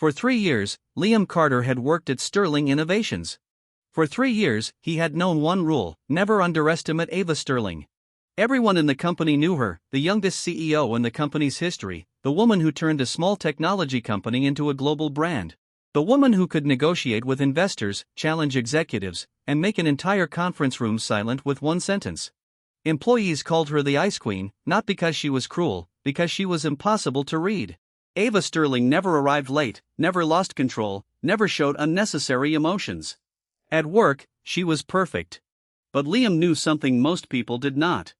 For 3 years, Liam Carter had worked at Sterling Innovations. For 3 years, he had known one rule: never underestimate Ava Sterling. Everyone in the company knew her, the youngest CEO in the company's history, the woman who turned a small technology company into a global brand. The woman who could negotiate with investors, challenge executives, and make an entire conference room silent with one sentence. Employees called her the Ice Queen, not because she was cruel, because she was impossible to read. Ava Sterling never arrived late, never lost control, never showed unnecessary emotions. At work, she was perfect. But Liam knew something most people did not.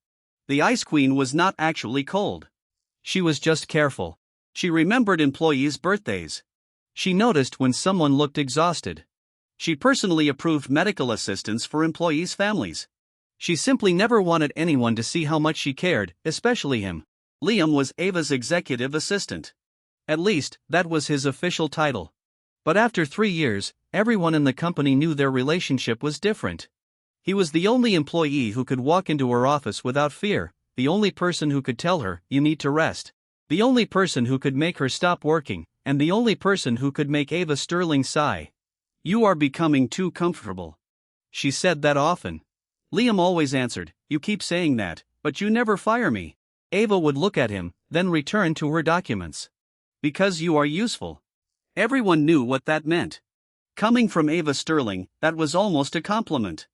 The Ice Queen was not actually cold. She was just careful. She remembered employees' birthdays. She noticed when someone looked exhausted. She personally approved medical assistance for employees' families. She simply never wanted anyone to see how much she cared, especially him. Liam was Ava's executive assistant. At least, that was his official title. But after 3 years, everyone in the company knew their relationship was different. He was the only employee who could walk into her office without fear, the only person who could tell her, "You need to rest." The only person who could make her stop working, and the only person who could make Ava Sterling sigh. "You are becoming too comfortable." She said that often. Liam always answered, "You keep saying that, but you never fire me." Ava would look at him, then return to her documents. "Because you are useful." Everyone knew what that meant. Coming from Ava Sterling, that was almost a compliment.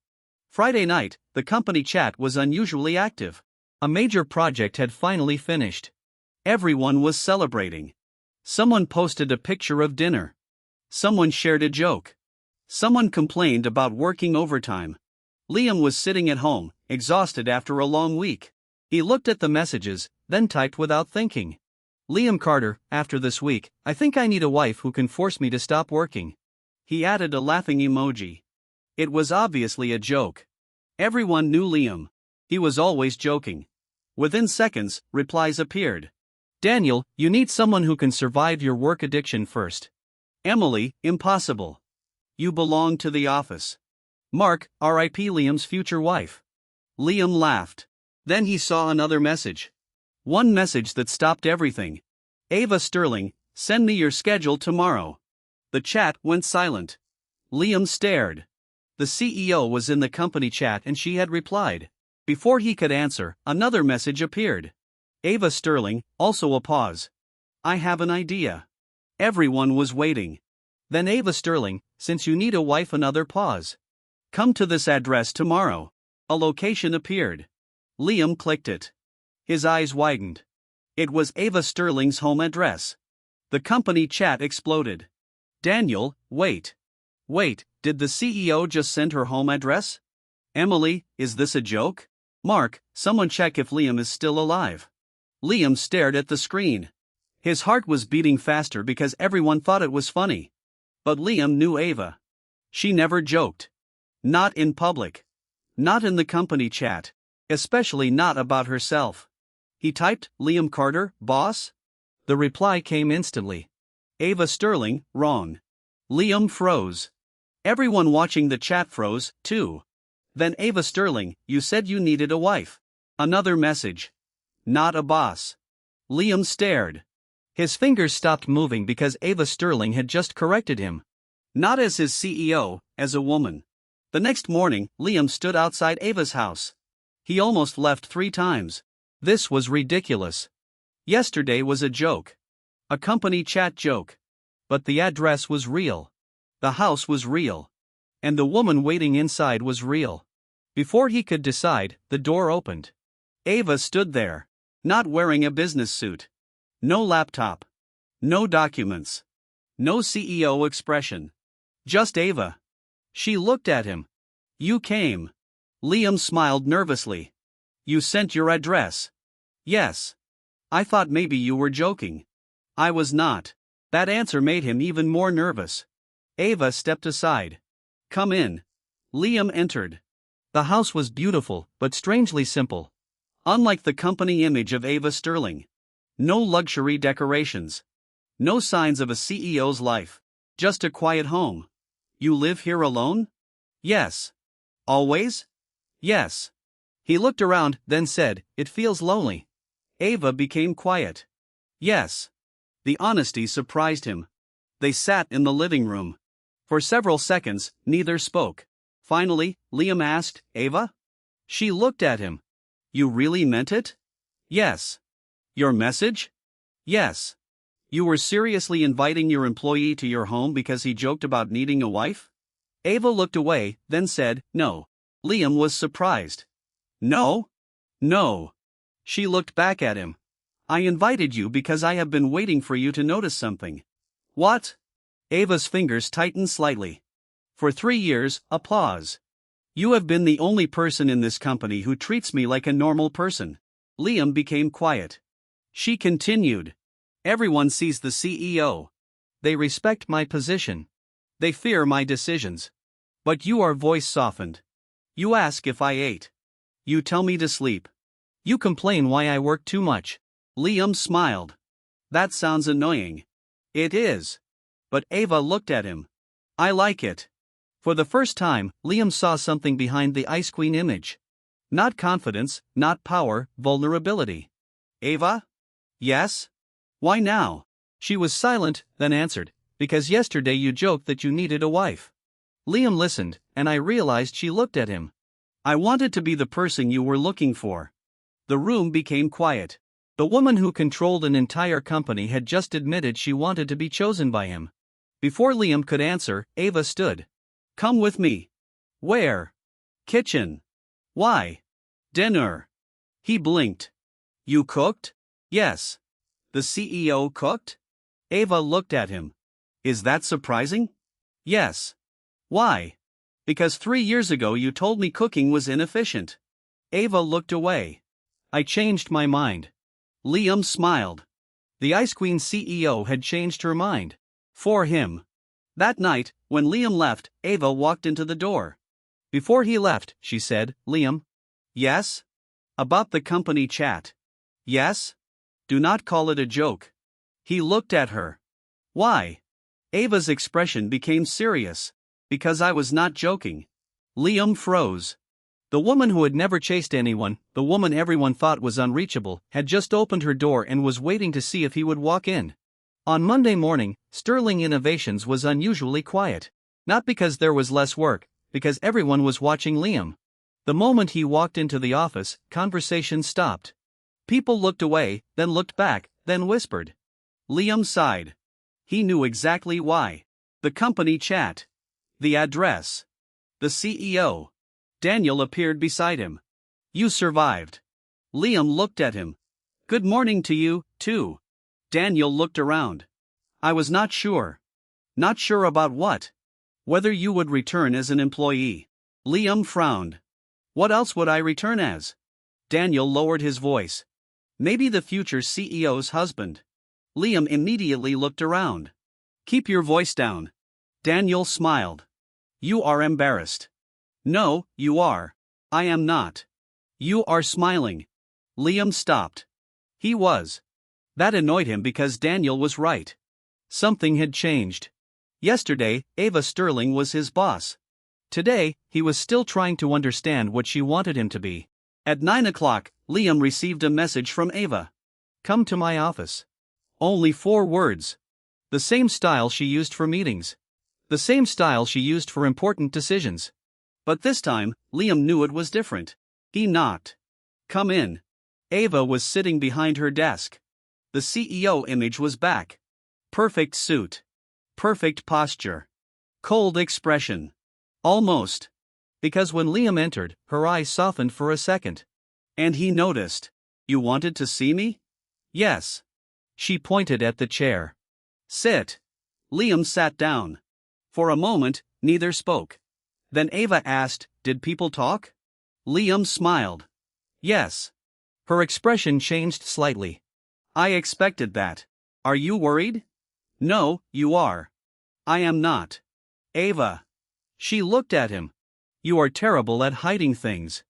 Friday night, the company chat was unusually active. A major project had finally finished. Everyone was celebrating. Someone posted a picture of dinner. Someone shared a joke. Someone complained about working overtime. Liam was sitting at home, exhausted after a long week. He looked at the messages, then typed without thinking. "Liam Carter, after this week, I think I need a wife who can force me to stop working." He added a laughing emoji. It was obviously a joke. Everyone knew Liam. He was always joking. Within seconds, replies appeared. "Daniel, you need someone who can survive your work addiction first." Emily, "Impossible. You belong to the office." Mark, R.I.P. Liam's future wife. Liam laughed. Then he saw another message. One message that stopped everything. "Ava Sterling, send me your schedule tomorrow." The chat went silent. Liam stared. The CEO was in the company chat and she had replied. Before he could answer, another message appeared. "Ava Sterling," also a pause. "I have an idea." Everyone was waiting. Then Ava Sterling, "Since you need a wife," another pause. "Come to this address tomorrow." A location appeared. Liam clicked it. His eyes widened. It was Ava Sterling's home address. The company chat exploded. "Daniel, wait. Wait, did the CEO just send her home address? Emily, is this a joke? Mark, someone check if Liam is still alive." Liam stared at the screen. His heart was beating faster because everyone thought it was funny. But Liam knew Ava. She never joked. Not in public. Not in the company chat. Especially not about herself. He typed, "Liam Carter, boss?" The reply came instantly. "Ava Sterling, wrong." Liam froze. Everyone watching the chat froze, too. Then "Ava Sterling, you said you needed a wife." Another message. "Not a boss." Liam stared. His fingers stopped moving because Ava Sterling had just corrected him. Not as his CEO, as a woman. The next morning, Liam stood outside Ava's house. He almost left 3 times. This was ridiculous. Yesterday was a joke. A company chat joke. But the address was real. The house was real. And the woman waiting inside was real. Before he could decide, the door opened. Ava stood there. Not wearing a business suit. No laptop. No documents. No CEO expression. Just Ava. She looked at him. "You came." Liam smiled nervously. "You sent your address." "Yes. I thought maybe you were joking." "I was not." That answer made him even more nervous. Ava stepped aside. "Come in." Liam entered. The house was beautiful, but strangely simple. Unlike the company image of Ava Sterling. No luxury decorations. No signs of a CEO's life. Just a quiet home. "You live here alone?" "Yes." "Always?" "Yes." He looked around, then said, "It feels lonely." Ava became quiet. "Yes." The honesty surprised him. They sat in the living room. For several seconds, neither spoke. Finally, Liam asked, "Ava?" She looked at him. "You really meant it?" "Yes." "Your message?" "Yes." "You were seriously inviting your employee to your home because he joked about needing a wife?" Ava looked away, then said, "No." Liam was surprised. "No?" "No." She looked back at him. "I invited you because I have been waiting for you to notice something." "What?" Ava's fingers tightened slightly. "For 3 years, applause. You have been the only person in this company who treats me like a normal person." Liam became quiet. She continued. "Everyone sees the CEO. They respect my position. They fear my decisions. But your voice softened. You ask if I ate. You tell me to sleep. You complain why I work too much." Liam smiled. "That sounds annoying." "It is." But Ava looked at him. "I like it." For the first time, Liam saw something behind the Ice Queen image. Not confidence, not power, vulnerability. "Ava?" "Yes?" "Why now?" She was silent, then answered, "Because yesterday you joked that you needed a wife." Liam listened, and I realized she looked at him. "I wanted to be the person you were looking for." The room became quiet. The woman who controlled an entire company had just admitted she wanted to be chosen by him. Before Liam could answer, Ava stood. "Come with me." "Where?" "Kitchen." "Why?" "Dinner." He blinked. "You cooked?" "Yes." "The CEO cooked?" Ava looked at him. "Is that surprising?" "Yes." "Why?" "Because 3 years ago you told me cooking was inefficient." Ava looked away. "I changed my mind." Liam smiled. The Ice Queen CEO had changed her mind. For him. That night, when Liam left, Ava walked into the door. Before he left, she said, "Liam." "Yes?" "About the company chat." "Yes?" "Do not call it a joke." He looked at her. "Why?" Ava's expression became serious. "Because I was not joking." Liam froze. The woman who had never chased anyone, the woman everyone thought was unreachable, had just opened her door and was waiting to see if he would walk in. On Monday morning, Sterling Innovations was unusually quiet. Not because there was less work, because everyone was watching Liam. The moment he walked into the office, conversation stopped. People looked away, then looked back, then whispered. Liam sighed. He knew exactly why. The company chat. The address. The CEO. Daniel appeared beside him. "You survived." Liam looked at him. "Good morning to you, too." Daniel looked around. "I was not sure." "Not sure about what?" "Whether you would return as an employee." Liam frowned. "What else would I return as?" Daniel lowered his voice. "Maybe the future CEO's husband." Liam immediately looked around. "Keep your voice down." Daniel smiled. "You are embarrassed." "No, you are." "I am not." "You are smiling." Liam stopped. He was. That annoyed him because Daniel was right. Something had changed. Yesterday, Ava Sterling was his boss. Today, he was still trying to understand what she wanted him to be. At 9 o'clock, Liam received a message from Ava. "Come to my office." Only 4 words. The same style she used for meetings. The same style she used for important decisions. But this time, Liam knew it was different. He knocked. "Come in." Ava was sitting behind her desk. The CEO image was back. Perfect suit. Perfect posture. Cold expression. Almost. Because when Liam entered, her eyes softened for a second. And he noticed. "You wanted to see me?" "Yes." She pointed at the chair. "Sit." Liam sat down. For a moment, neither spoke. Then Ava asked, "Did people talk?" Liam smiled. "Yes." Her expression changed slightly. "I expected that. Are you worried?" "No, you are." "I am not." "Ava." She looked at him. "You are terrible at hiding things."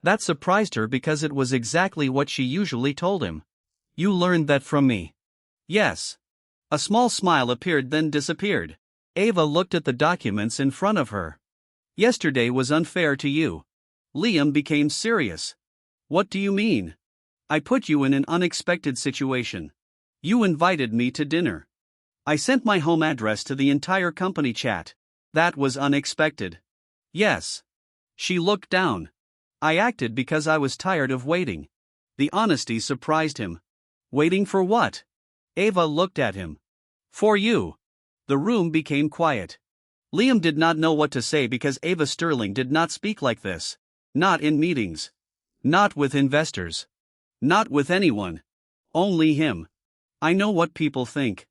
That surprised her because it was exactly what she usually told him. "You learned that from me." "Yes." A small smile appeared then disappeared. Ava looked at the documents in front of her. "Yesterday was unfair to you." Liam became serious. "What do you mean?" "I put you in an unexpected situation. You invited me to dinner." I sent my home address to the entire company chat. That was unexpected. Yes. She looked down. I acted because I was tired of waiting. The honesty surprised him. Waiting for what? Ava looked at him. For you. The room became quiet. Liam did not know what to say because Ava Sterling did not speak like this. Not in meetings. Not with investors. Not with anyone. Only him. I know what people think.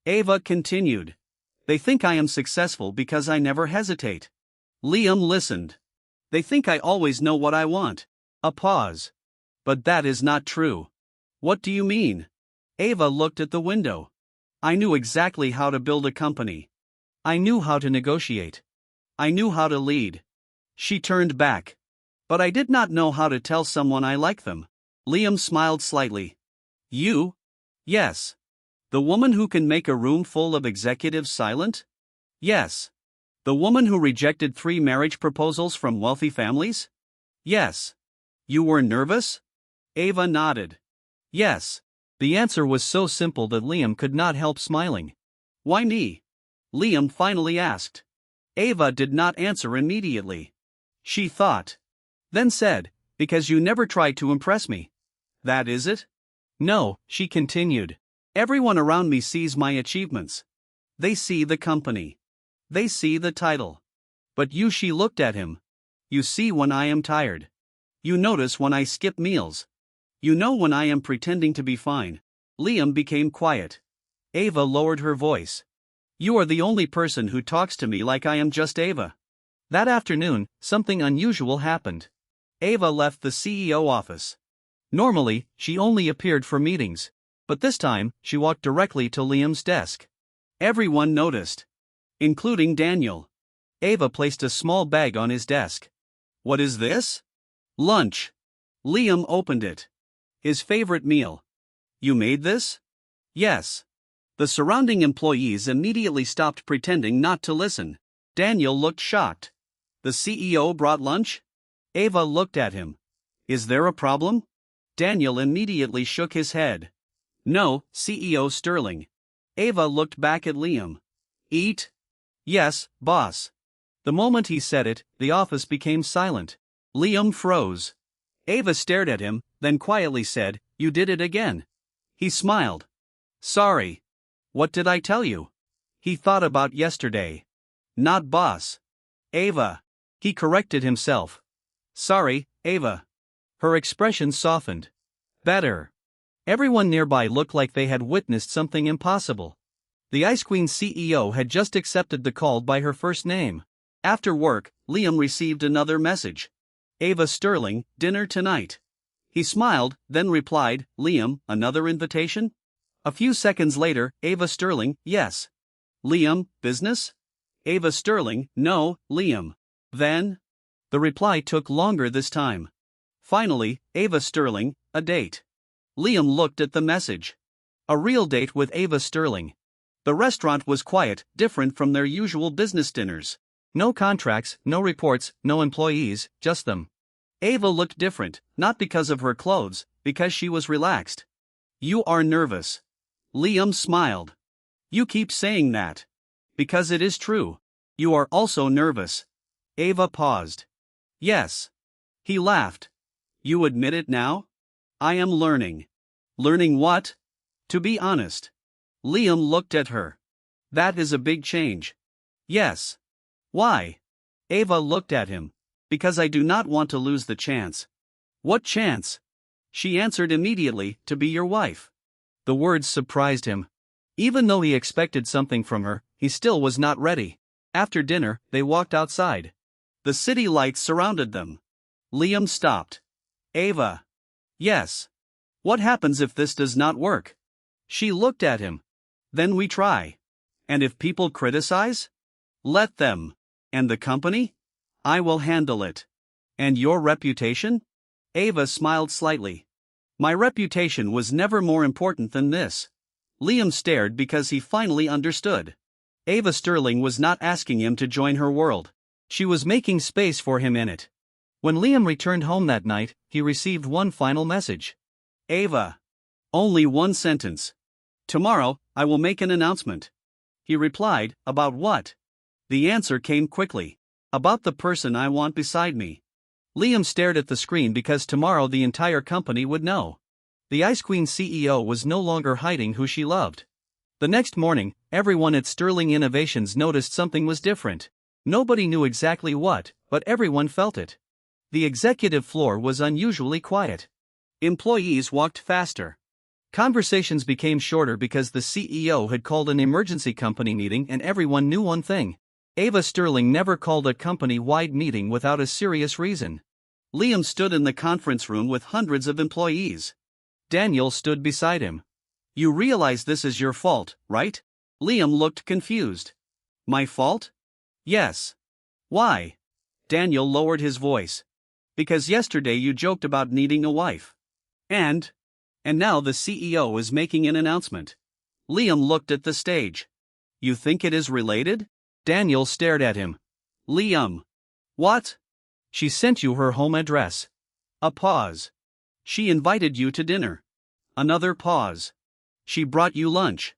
Ava continued. They think I am successful because I never hesitate. Liam listened. They think I always know what I want. A pause. But that is not true. What do you mean? Ava looked at the window. I knew exactly how to build a company. I knew how to negotiate. I knew how to lead. She turned back. But I did not know how to tell someone I like them. Liam smiled slightly. You? Yes. The woman who can make a room full of executives silent? Yes. The woman who rejected 3 marriage proposals from wealthy families? Yes. You were nervous? Ava nodded. Yes. The answer was so simple that Liam could not help smiling. Why me? Liam finally asked. Ava did not answer immediately. She thought. Then said, because you never tried to impress me. That is it? No, she continued. Everyone around me sees my achievements. They see the company. They see the title. But you, she looked at him. You see when I am tired. You notice when I skip meals. You know when I am pretending to be fine. Liam became quiet. Ava lowered her voice. You are the only person who talks to me like I am just Ava. That afternoon, something unusual happened. Ava left the CEO office. Normally, she only appeared for meetings. But this time, she walked directly to Liam's desk. Everyone noticed. Including Daniel. Ava placed a small bag on his desk. What is this? Lunch. Liam opened it. His favorite meal. You made this? Yes. The surrounding employees immediately stopped pretending not to listen. Daniel looked shocked. The CEO brought lunch? Ava looked at him. Is there a problem? Daniel immediately shook his head. No, CEO Sterling. Ava looked back at Liam. Eat? Yes, boss. The moment he said it, the office became silent. Liam froze. Ava stared at him, then quietly said, You did it again. He smiled. Sorry. What did I tell you? He thought about yesterday. Not boss. Ava. He corrected himself. Sorry, Ava. Her expression softened. Better. Everyone nearby looked like they had witnessed something impossible. The Ice Queen CEO had just accepted the call by her first name. After work, Liam received another message. Ava Sterling, dinner tonight. He smiled, then replied, Liam, another invitation? A few seconds later, Ava Sterling, yes. Liam, business? Ava Sterling, no, Liam. Then? The reply took longer this time. Finally, Ava Sterling, a date. Liam looked at the message. A real date with Ava Sterling. The restaurant was quiet, different from their usual business dinners. No contracts, no reports, no employees, just them. Ava looked different, not because of her clothes, because she was relaxed. You are nervous. Liam smiled. You keep saying that. Because it is true. You are also nervous. Ava paused. Yes. He laughed. You admit it now? I am learning. Learning what? To be honest. Liam looked at her. That is a big change. Yes. Why? Ava looked at him. Because I do not want to lose the chance. What chance? She answered immediately, to be your wife. The words surprised him. Even though he expected something from her, he still was not ready. After dinner, they walked outside. The city lights surrounded them. Liam stopped. Ava. Yes. What happens if this does not work? She looked at him. Then we try. And if people criticize? Let them. And the company? I will handle it. And your reputation? Ava smiled slightly. My reputation was never more important than this. Liam stared because he finally understood. Ava Sterling was not asking him to join her world. She was making space for him in it. When Liam returned home that night, he received one final message. Ava. Only one sentence. Tomorrow, I will make an announcement. He replied, "About what?" The answer came quickly. "About the person I want beside me." Liam stared at the screen because tomorrow the entire company would know. The Ice Queen CEO was no longer hiding who she loved. The next morning, everyone at Sterling Innovations noticed something was different. Nobody knew exactly what, but everyone felt it. The executive floor was unusually quiet. Employees walked faster. Conversations became shorter because the CEO had called an emergency company meeting and everyone knew one thing. Ava Sterling never called a company-wide meeting without a serious reason. Liam stood in the conference room with hundreds of employees. Daniel stood beside him. "You realize this is your fault, right?" Liam looked confused. "My fault?" "Yes." "Why?" Daniel lowered his voice. "Because yesterday you joked about needing a wife. And now the CEO is making an announcement." Liam looked at the stage. "You think it is related?" Daniel stared at him. "Liam." "What?" "She sent you her home address." A pause. "She invited you to dinner." Another pause. "She brought you lunch."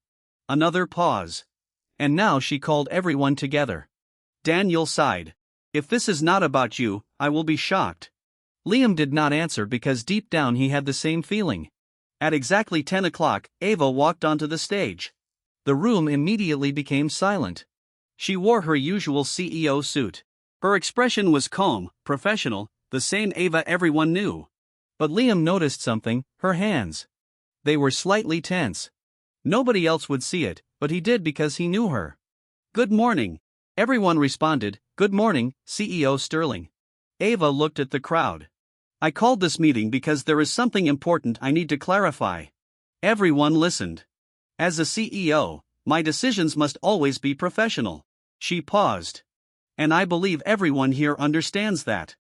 Another pause. "And now she called everyone together." Daniel sighed. "If this is not about you, I will be shocked." Liam did not answer because deep down he had the same feeling. At exactly 10 o'clock, Ava walked onto the stage. The room immediately became silent. She wore her usual CEO suit. Her expression was calm, professional, the same Ava everyone knew. But Liam noticed something: her hands. They were slightly tense. Nobody else would see it, but he did because he knew her. "Good morning." Everyone responded, "Good morning, CEO Sterling." Ava looked at the crowd. "I called this meeting because there is something important I need to clarify." Everyone listened. "As a CEO, my decisions must always be professional." She paused. "And I believe everyone here understands that."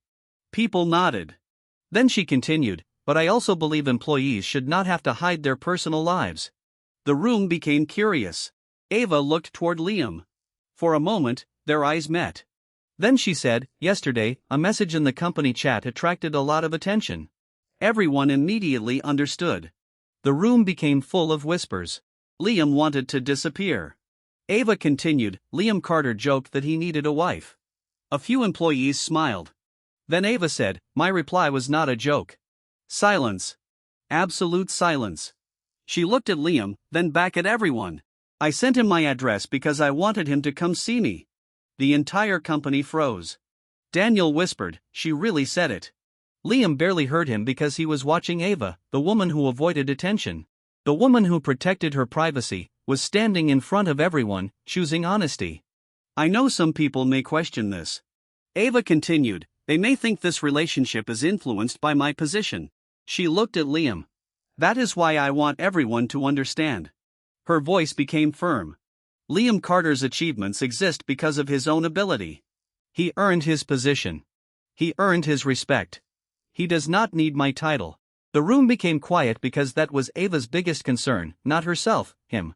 People nodded. Then she continued, "But I also believe employees should not have to hide their personal lives." The room became curious. Ava looked toward Liam. For a moment, their eyes met. Then she said, "Yesterday, a message in the company chat attracted a lot of attention." Everyone immediately understood. The room became full of whispers. Liam wanted to disappear. Ava continued, "Liam Carter joked that he needed a wife." A few employees smiled. Then Ava said, "My reply was not a joke." Silence. Absolute silence. She looked at Liam, then back at everyone. "I sent him my address because I wanted him to come see me." The entire company froze. Daniel whispered, "She really said it." Liam barely heard him because he was watching Ava, the woman who avoided attention. The woman who protected her privacy was standing in front of everyone, choosing honesty. "I know some people may question this." Ava continued, "They may think this relationship is influenced by my position." She looked at Liam. "That is why I want everyone to understand." Her voice became firm. "Liam Carter's achievements exist because of his own ability. He earned his position. He earned his respect. He does not need my title." The room became quiet because that was Ava's biggest concern, not herself, him.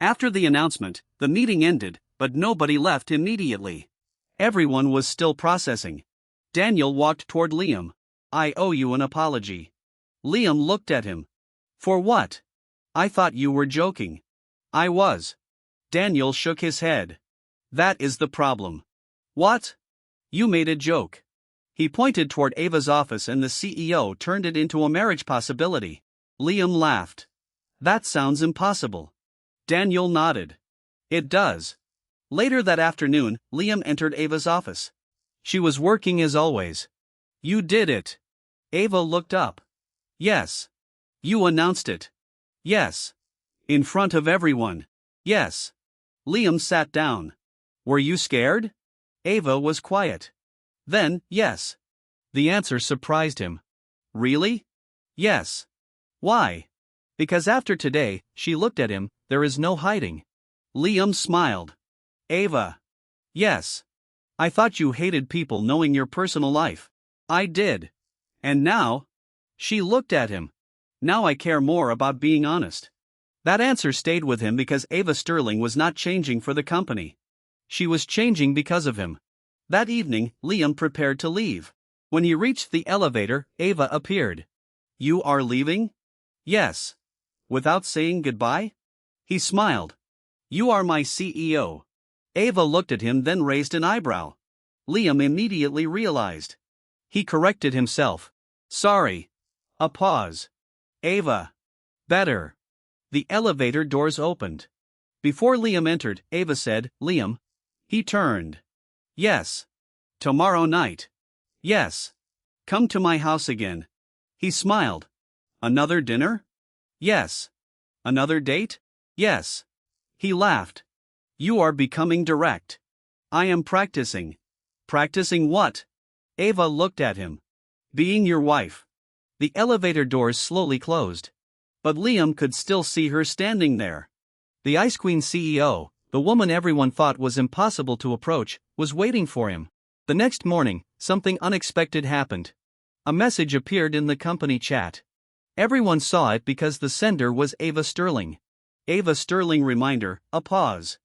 After the announcement, the meeting ended, but nobody left immediately. Everyone was still processing. Daniel walked toward Liam. "I owe you an apology." Liam looked at him. "For what?" "I thought you were joking." "I was." Daniel shook his head. "That is the problem." "What?" "You made a joke." He pointed toward Ava's office and the CEO turned it into a marriage possibility. Liam laughed. "That sounds impossible." Daniel nodded. "It does." Later that afternoon, Liam entered Ava's office. She was working as always. "You did it." Ava looked up. "Yes." "You announced it." "Yes." "In front of everyone." "Yes." Liam sat down. "Were you scared?" Ava was quiet. Then, "Yes." The answer surprised him. "Really?" "Yes." "Why?" "Because after today," she looked at him, "there is no hiding." Liam smiled. "Ava." "Yes. I thought you hated people knowing your personal life." "I did. And now?" She looked at him. "Now I care more about being honest." That answer stayed with him because Ava Sterling was not changing for the company. She was changing because of him. That evening, Liam prepared to leave. When he reached the elevator, Ava appeared. "You are leaving?" "Yes." "Without saying goodbye?" He smiled. You are my CEO. Ava looked at him, then raised an eyebrow. Liam immediately realized. He corrected himself. Sorry. A pause. Ava. Better. The elevator doors opened. Before Liam entered, Ava said, Liam. He turned. Yes. Tomorrow night. Yes. Come to my house again. He smiled. Another dinner? Yes. Another date? Yes. He laughed. You are becoming direct. I am practicing. Practicing what? Ava looked at him. Being your wife. The elevator doors slowly closed. But Liam could still see her standing there. The Ice Queen CEO, the woman everyone thought was impossible to approach, was waiting for him. The next morning, something unexpected happened. A message appeared in the company chat. Everyone saw it because the sender was Ava Sterling. Ava Sterling reminder, a pause.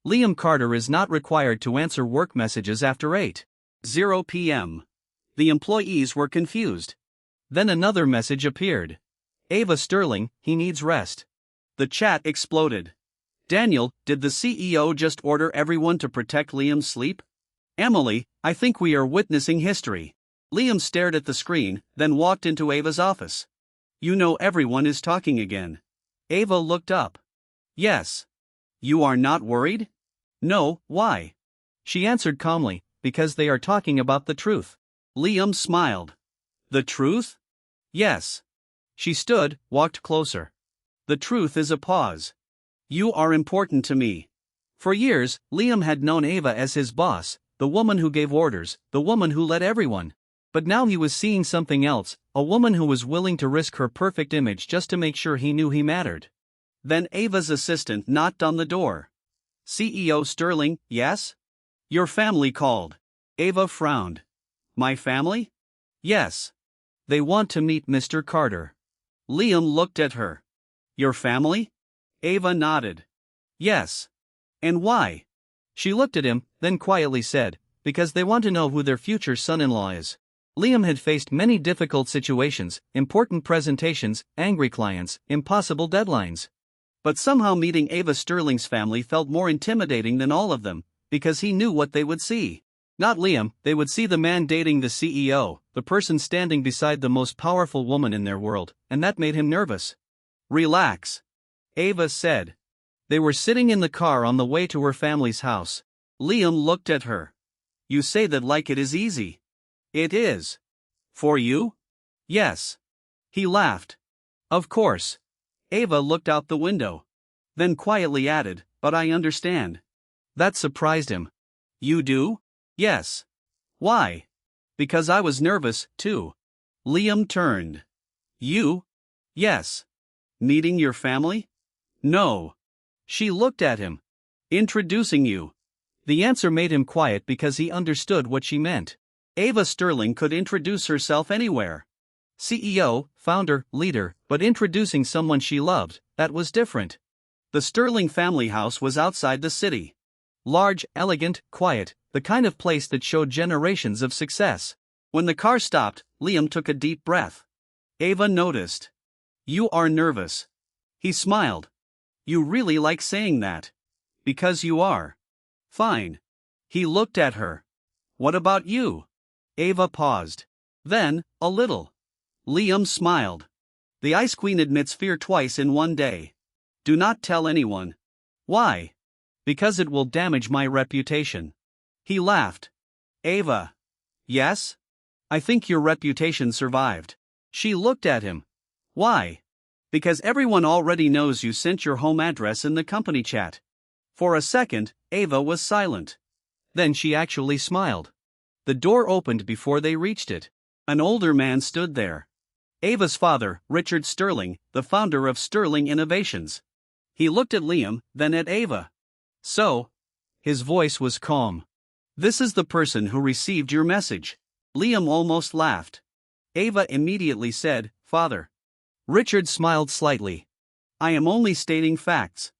Liam Carter is not required to answer work messages after 8:00 p.m. The employees were confused. Then another message appeared. Ava Sterling, he needs rest. The chat exploded. Daniel, did the CEO just order everyone to protect Liam's sleep? Emily, I think we are witnessing history. Liam stared at the screen, then walked into Ava's office. You know everyone is talking again. Ava looked up. Yes. You are not worried? No, why? She answered calmly, because they are talking about the truth. Liam smiled. The truth? Yes. She stood, walked closer. The truth is a pause. You are important to me. For years, Liam had known Ava as his boss, the woman who gave orders, the woman who led everyone. But now he was seeing something else, a woman who was willing to risk her perfect image just to make sure he knew he mattered. Then Ava's assistant knocked on the door. CEO Sterling, yes? Your family called. Ava frowned. My family? Yes. They want to meet Mr. Carter. Liam looked at her. Your family? Ava nodded. Yes. And why? She looked at him, then quietly said, because they want to know who their future son-in-law is. Liam had faced many difficult situations, important presentations, angry clients, impossible deadlines. But somehow meeting Ava Sterling's family felt more intimidating than all of them, because he knew what they would see. Not Liam, they would see the man dating the CEO, the person standing beside the most powerful woman in their world, and that made him nervous. Relax. Ava said. They were sitting in the car on the way to her family's house. Liam looked at her. You say that like it is easy. It is. For you? Yes. He laughed. Of course. Ava looked out the window. Then quietly added, but I understand. That surprised him. You do? Yes. Why? Because I was nervous, too. Liam turned. You? Yes. Meeting your family? No. She looked at him. Introducing you. The answer made him quiet because he understood what she meant. Ava Sterling could introduce herself anywhere. CEO, founder, leader, but introducing someone she loved, that was different. The Sterling family house was outside the city. Large, elegant, quiet, the kind of place that showed generations of success. When the car stopped, Liam took a deep breath. Ava noticed. You are nervous. He smiled. You really like saying that. Because you are. Fine. He looked at her. What about you? Ava paused. Then, a little. Liam smiled. The Ice Queen admits fear twice in one day. Do not tell anyone. Why? Because it will damage my reputation. He laughed. Ava. Yes? I think your reputation survived. She looked at him. Why? Because everyone already knows you sent your home address in the company chat. For a second, Ava was silent. Then she actually smiled. The door opened before they reached it. An older man stood there. Ava's father, Richard Sterling, the founder of Sterling Innovations. He looked at Liam, then at Ava. So? His voice was calm. This is the person who received your message. Liam almost laughed. Ava immediately said, Father. Richard smiled slightly. I am only stating facts.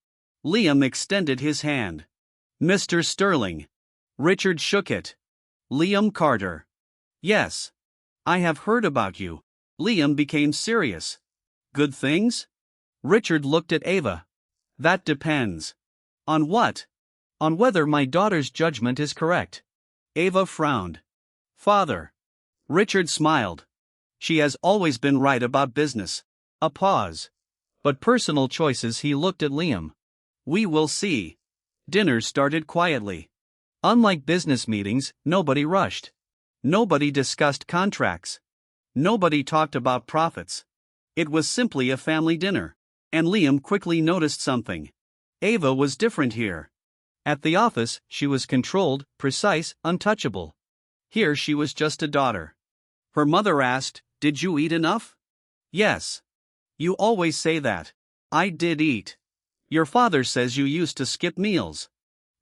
Liam extended his hand. Mr. Sterling. Richard shook it. Liam Carter. Yes. I have heard about you. Liam became serious. Good things? Richard looked at Ava. That depends. On what? On whether my daughter's judgment is correct. Ava frowned. Father. Richard smiled. She has always been right about business. A pause. But personal choices, he looked at Liam. We will see. Dinner started quietly. Unlike business meetings, nobody rushed. Nobody discussed contracts. Nobody talked about profits. It was simply a family dinner. And Liam quickly noticed something. Ava was different here. At the office, she was controlled, precise, untouchable. Here she was just a daughter. Her mother asked, "Did you eat enough?" "Yes." "You always say that." "I did eat." "Your father says you used to skip meals."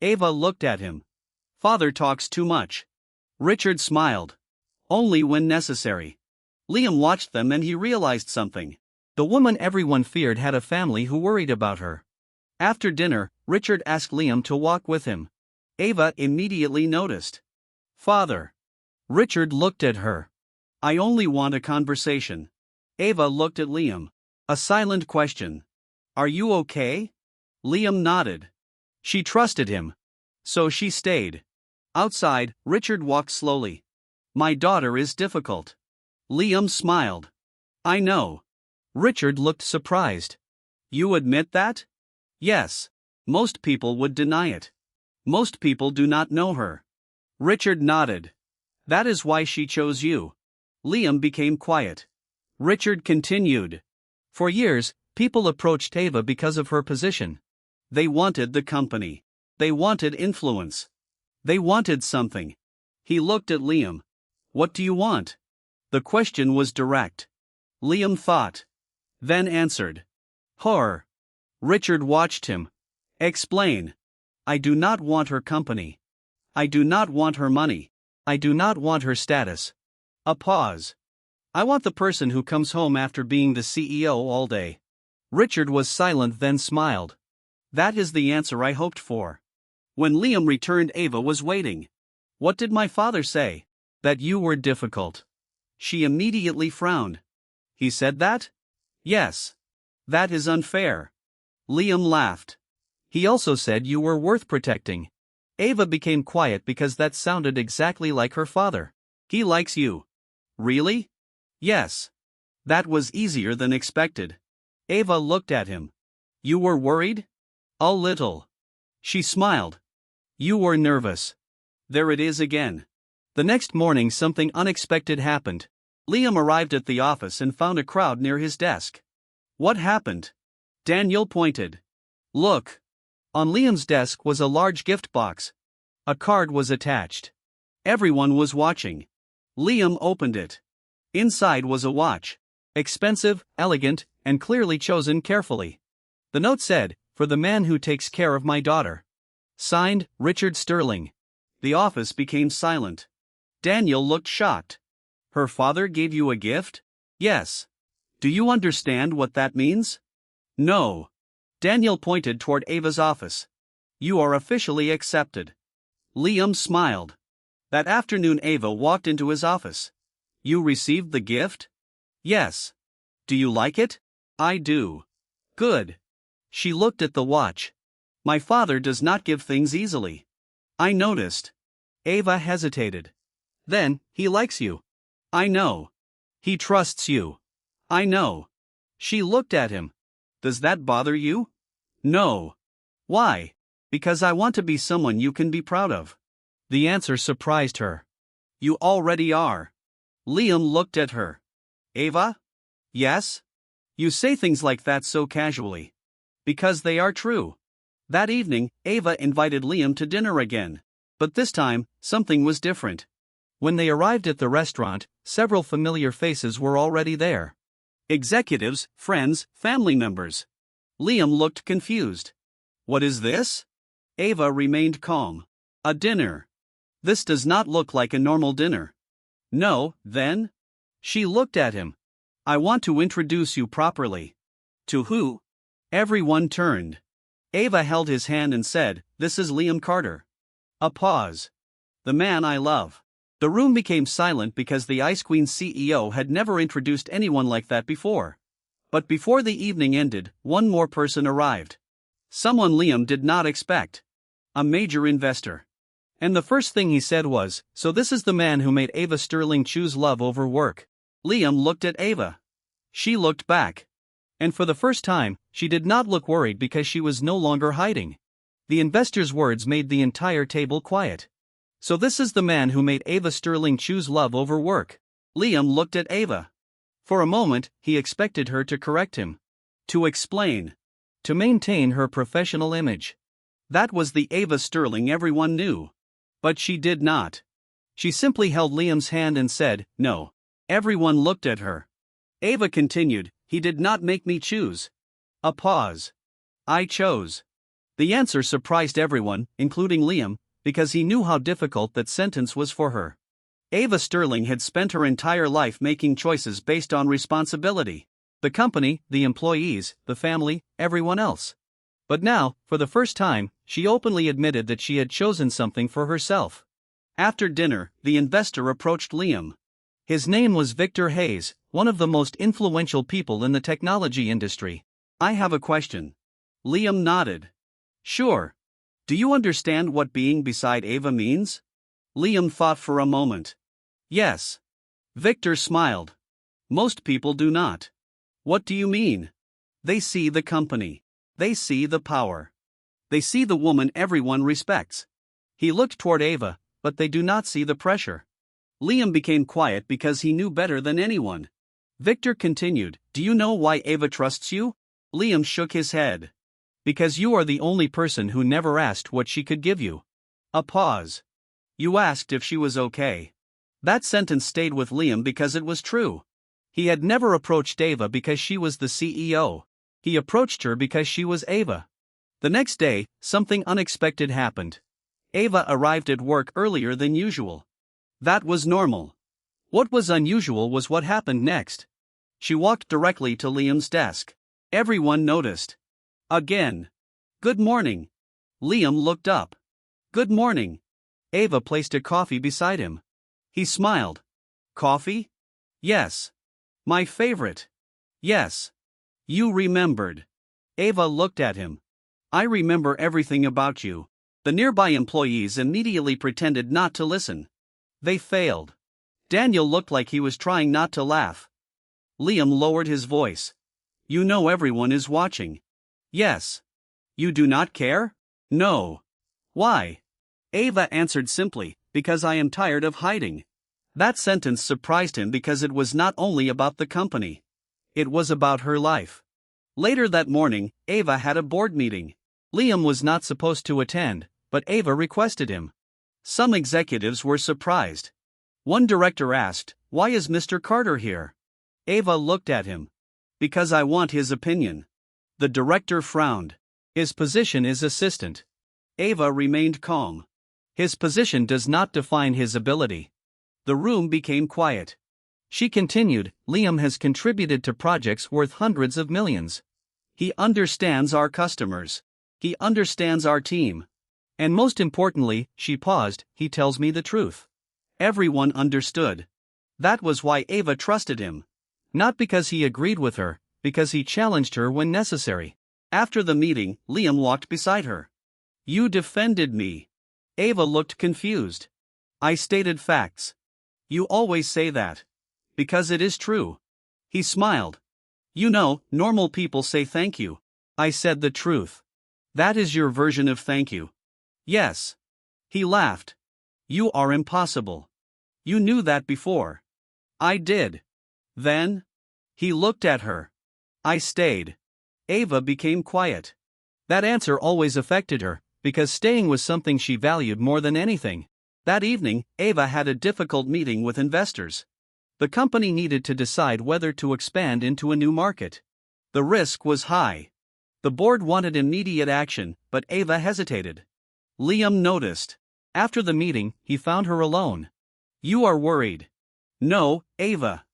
Ava looked at him. "Father talks too much." Richard smiled. "Only when necessary." Liam watched them and he realized something. The woman everyone feared had a family who worried about her. After dinner, Richard asked Liam to walk with him. Ava immediately noticed. "Father." Richard looked at her. "I only want a conversation." Ava looked at Liam. A silent question. "Are you okay?" Liam nodded. She trusted him. So she stayed. Outside, Richard walked slowly. "My daughter is difficult." Liam smiled. "I know." Richard looked surprised. "You admit that?" "Yes. Most people would deny it. Most people do not know her." Richard nodded. "That is why she chose you." Liam became quiet. Richard continued. "For years, people approached Ava because of her position. They wanted the company. They wanted influence. They wanted something." He looked at Liam. "What do you want?" The question was direct. Liam thought. Then answered. "Horror." Richard watched him. "Explain." "I do not want her company. I do not want her money. I do not want her status." A pause. "I want the person who comes home after being the CEO all day." Richard was silent, then smiled. "That is the answer I hoped for." When Liam returned, Ava was waiting. "What did my father say?" "That you were difficult." She immediately frowned. "He said that?" "Yes." "That is unfair." Liam laughed. "He also said you were worth protecting." Ava became quiet because that sounded exactly like her father. "He likes you." "Really?" "Yes." That was easier than expected. Ava looked at him. "You were worried?" "A little." She smiled. "You were nervous." There it is again. The next morning something unexpected happened. Liam arrived at the office and found a crowd near his desk. "What happened?" Daniel pointed. "Look." On Liam's desk was a large gift box. A card was attached. Everyone was watching. Liam opened it. Inside was a watch. Expensive, elegant, and clearly chosen carefully. The note said, "For the man who takes care of my daughter." Signed, Richard Sterling. The office became silent. Daniel looked shocked. "Her father gave you a gift?" "Yes." "Do you understand what that means?" "No." Daniel pointed toward Ava's office. "You are officially accepted." Liam smiled. That afternoon Ava walked into his office. "You received the gift?" "Yes." "Do you like it?" "I do." "Good." She looked at the watch. "My father does not give things easily." "I noticed." Ava hesitated. "Then, he likes you." "I know." "He trusts you." "I know." She looked at him. "Does that bother you?" "No." "Why?" "Because I want to be someone you can be proud of." The answer surprised her. "You already are." Liam looked at her. "Ava?" "Yes?" "You say things like that so casually." "Because they are true." That evening, Ava invited Liam to dinner again. But this time, something was different. When they arrived at the restaurant, several familiar faces were already there. Executives, friends, family members. Liam looked confused. "What is this?" Ava remained calm. "A dinner." "This does not look like a normal dinner." "No, then?" She looked at him. "I want to introduce you properly." "To who?" Everyone turned. Ava held his hand and said, "This is Liam Carter." A pause. "The man I love." The room became silent because the Ice Queen CEO had never introduced anyone like that before. But before the evening ended, one more person arrived. Someone Liam did not expect. A major investor. And the first thing he said was, "So this is the man who made Ava Sterling choose love over work." Liam looked at Ava. She looked back. And for the first time, she did not look worried because she was no longer hiding. The investor's words made the entire table quiet. "So this is the man who made Ava Sterling choose love over work." Liam looked at Ava. For a moment, he expected her to correct him. To explain. To maintain her professional image. That was the Ava Sterling everyone knew. But she did not. She simply held Liam's hand and said, "No." Everyone looked at her. Ava continued, "He did not make me choose." A pause. "I chose." The answer surprised everyone, including Liam, because he knew how difficult that sentence was for her. Ava Sterling had spent her entire life making choices based on responsibility. The company, the employees, the family, everyone else. But now, for the first time, she openly admitted that she had chosen something for herself. After dinner, the investor approached Liam. His name was Victor Hayes, one of the most influential people in the technology industry. "I have a question." Liam nodded. "Sure. Do you understand what being beside Ava means?" Liam thought for a moment. "Yes." Victor smiled. "Most people do not." "What do you mean?" "They see the company. They see the power. They see the woman everyone respects." He looked toward Ava, "But they do not see the pressure." Liam became quiet because he knew better than anyone. Victor continued, "Do you know why Ava trusts you?" Liam shook his head. "Because you are the only person who never asked what she could give you." A pause. "You asked if she was okay." That sentence stayed with Liam because it was true. He had never approached Ava because she was the CEO. He approached her because she was Ava. The next day, something unexpected happened. Ava arrived at work earlier than usual. That was normal. What was unusual was what happened next. She walked directly to Liam's desk. Everyone noticed. Again. "Good morning." Liam looked up. "Good morning." Ava placed a coffee beside him. He smiled. "Coffee?" "Yes." "My favorite." "Yes." "You remembered." Ava looked at him. "I remember everything about you." The nearby employees immediately pretended not to listen. They failed. Daniel looked like he was trying not to laugh. Liam lowered his voice. "You know everyone is watching." "Yes." "You do not care?" "No." "Why?" Ava answered simply, "Because I am tired of hiding." That sentence surprised him because it was not only about the company. It was about her life. Later that morning, Ava had a board meeting. Liam was not supposed to attend, but Ava requested him. Some executives were surprised. One director asked, "Why is Mr. Carter here?" Ava looked at him. "Because I want his opinion." The director frowned. "His position is assistant." Ava remained calm. "His position does not define his ability." The room became quiet. She continued, "Liam has contributed to projects worth hundreds of millions. He understands our customers. He understands our team. And most importantly," she paused, "he tells me the truth." Everyone understood. That was why Ava trusted him. Not because he agreed with her, because he challenged her when necessary. After the meeting, Liam walked beside her. "You defended me." Ava looked confused. "I stated facts." "You always say that." "Because it is true." He smiled. "You know, normal people say thank you." "I said the truth." "That is your version of thank you." "Yes." He laughed. "You are impossible." "You knew that before." "I did." "Then?" He looked at her. "I stayed." Ava became quiet. That answer always affected her, because staying was something she valued more than anything. That evening, Ava had a difficult meeting with investors. The company needed to decide whether to expand into a new market. The risk was high. The board wanted immediate action, but Ava hesitated. Liam noticed. After the meeting, he found her alone. "You are worried." "No, Ava."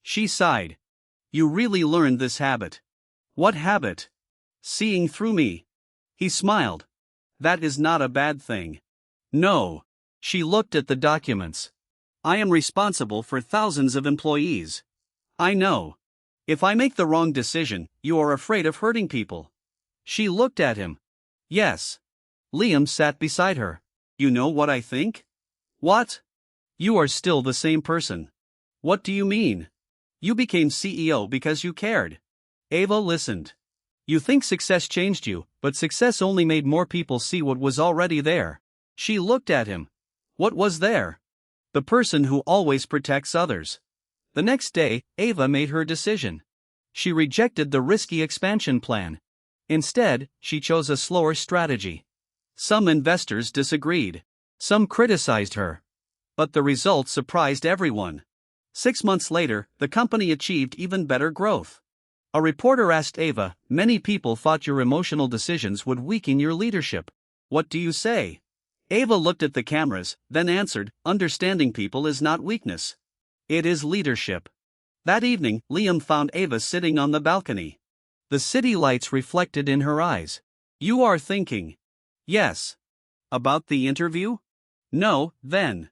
She sighed. "You really learned this habit." "What habit?" "Seeing through me." He smiled. "That is not a bad thing." "No." She looked at the documents. "I am responsible for thousands of employees." "I know. If I make the wrong decision, you are afraid of hurting people." She looked at him. Yes. Liam sat beside her. You know what I think? What? You are still the same person. What do you mean? You became CEO because you cared. Ava listened. You think success changed you, but success only made more people see what was already there. She looked at him. What was there? The person who always protects others. The next day, Ava made her decision. She rejected the risky expansion plan. Instead, she chose a slower strategy. Some investors disagreed. Some criticized her. But the results surprised everyone. 6 months later, the company achieved even better growth. A reporter asked Ava, "Many people thought your emotional decisions would weaken your leadership. What do you say?" Ava looked at the cameras, then answered, "Understanding people is not weakness. It is leadership." That evening, Liam found Ava sitting on the balcony. The city lights reflected in her eyes. "You are thinking." "Yes." "About the interview?" "No, then."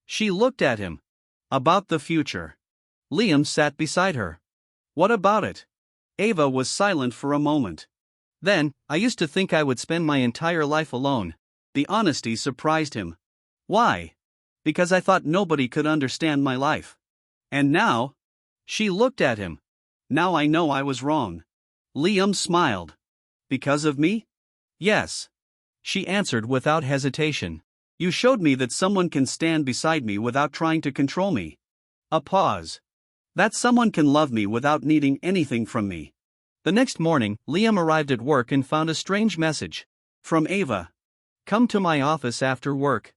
She looked at him. "About the future." Liam sat beside her. "What about it?" Ava was silent for a moment. Then, "I used to think I would spend my entire life alone." The honesty surprised him. "Why?" "Because I thought nobody could understand my life. And now?" She looked at him. "Now I know I was wrong." Liam smiled. "Because of me?" "Yes." She answered without hesitation. "You showed me that someone can stand beside me without trying to control me." A pause. "That someone can love me without needing anything from me." The next morning, Liam arrived at work and found a strange message. From Ava. "Come to my office after work."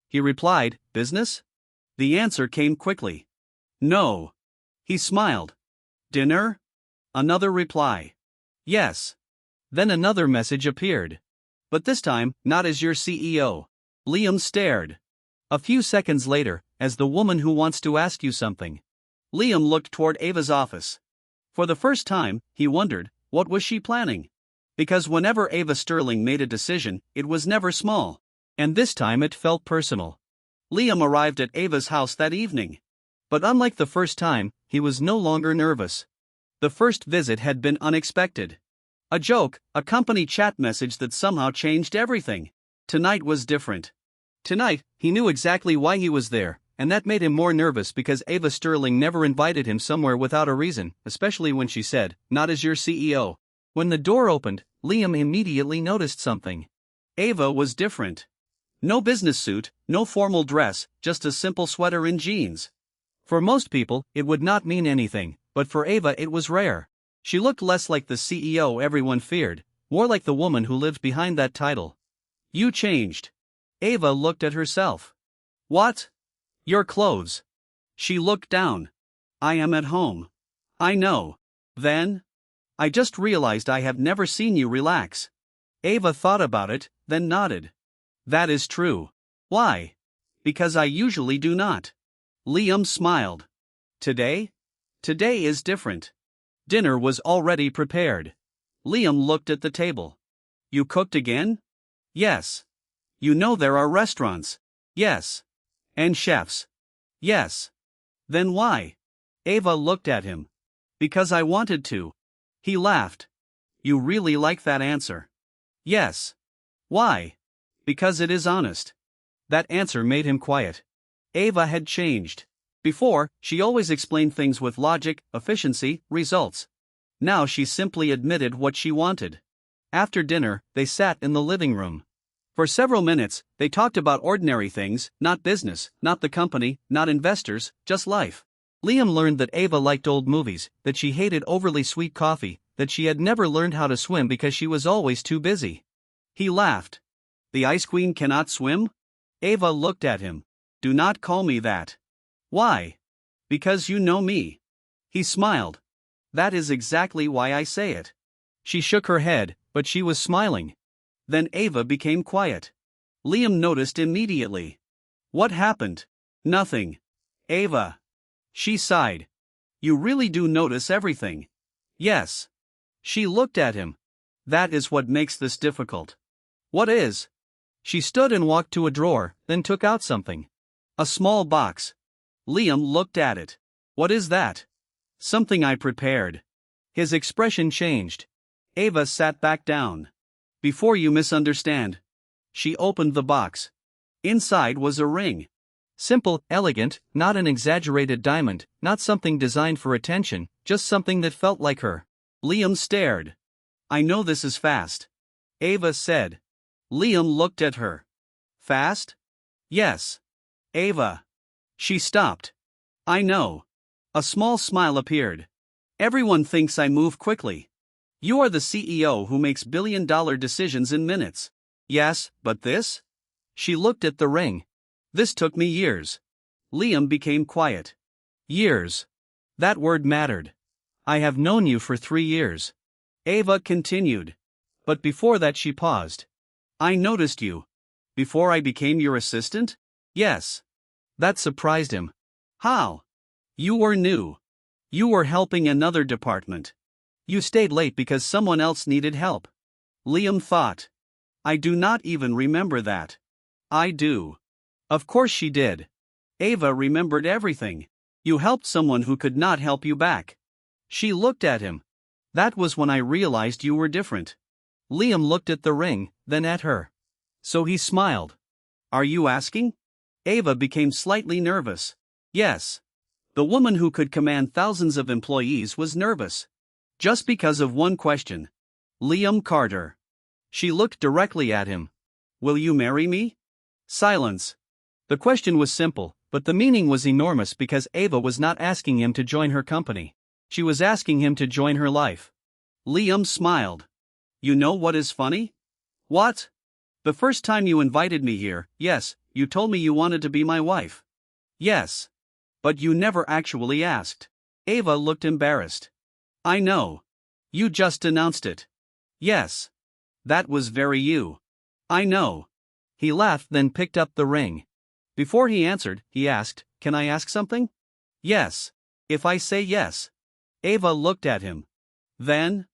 He replied, "Business?" The answer came quickly. "No." He smiled. "Dinner?" Another reply. "Yes." Then another message appeared. But this time, "Not as your CEO." Liam stared. A few seconds later, "As the woman who wants to ask you something." Liam looked toward Ava's office. For the first time, he wondered, what was she planning? Because whenever Ava Sterling made a decision, it was never small. And this time it felt personal. Liam arrived at Ava's house that evening. But unlike the first time, he was no longer nervous. The first visit had been unexpected. A joke, a company chat message that somehow changed everything. Tonight was different. Tonight, he knew exactly why he was there, and that made him more nervous because Ava Sterling never invited him somewhere without a reason, especially when she said, "Not as your CEO." When the door opened, Liam immediately noticed something. Ava was different. No business suit, no formal dress, just a simple sweater and jeans. For most people, it would not mean anything, but for Ava it was rare. She looked less like the CEO everyone feared, more like the woman who lived behind that title. "You changed." Ava looked at herself. "What?" "Your clothes." She looked down. "I am at home." "I know." "Then?" "I just realized I have never seen you relax." Ava thought about it, then nodded. "That is true." "Why?" "Because I usually do not." Liam smiled. "Today?" "Today is different." Dinner was already prepared. Liam looked at the table. "You cooked again?" "Yes." "You know there are restaurants?" "Yes." "And chefs?" "Yes." "Then why?" Ava looked at him. "Because I wanted to." He laughed. "You really like that answer?" "Yes." "Why?" "Because it is honest." That answer made him quiet. Ava had changed. Before, she always explained things with logic, efficiency, results. Now she simply admitted what she wanted. After dinner, they sat in the living room. For several minutes, they talked about ordinary things, not business, not the company, not investors, just life. Liam learned that Ava liked old movies, that she hated overly sweet coffee, that she had never learned how to swim because she was always too busy. He laughed. "The Ice Queen cannot swim?" Ava looked at him. "Do not call me that." "Why?" "Because you know me." He smiled. "That is exactly why I say it." She shook her head, but she was smiling. Then Ava became quiet. Liam noticed immediately. "What happened?" "Nothing." "Ava." She sighed. "You really do notice everything." "Yes." She looked at him. "That is what makes this difficult." "What is?" She stood and walked to a drawer, then took out something. A small box. Liam looked at it. "What is that?" "Something I prepared." His expression changed. Ava sat back down. Before you misunderstand. She opened the box. Inside was a ring. Simple, elegant, not an exaggerated diamond, not something designed for attention, just something that felt like her. Liam stared. I know this is fast. Ava said. Liam looked at her. Fast? Yes. Ava. She stopped. I know. A small smile appeared. Everyone thinks I move quickly. You are the CEO who makes billion-dollar decisions in minutes. Yes, but this? She looked at the ring. This took me years. Liam became quiet. Years. That word mattered. I have known you for 3 years. Ava continued. But before that she paused. I noticed you. Before I became your assistant? Yes. That surprised him. How? You were new. You were helping another department. You stayed late because someone else needed help. Liam thought. I do not even remember that. I do. Of course she did. Ava remembered everything. You helped someone who could not help you back. She looked at him. That was when I realized you were different. Liam looked at the ring, then at her. So he smiled. Are you asking? Ava became slightly nervous. Yes. The woman who could command thousands of employees was nervous. Just because of one question. Liam Carter. She looked directly at him. Will you marry me? Silence. The question was simple, but the meaning was enormous because Ava was not asking him to join her company. She was asking him to join her life. Liam smiled. You know what is funny? What? The first time you invited me here, yes, you told me you wanted to be my wife. Yes. But you never actually asked. Ava looked embarrassed. I know. You just announced it. Yes. That was very you. I know. He laughed, then picked up the ring. Before he answered, he asked, Can I ask something? Yes. If I say yes. Ava looked at him. Then?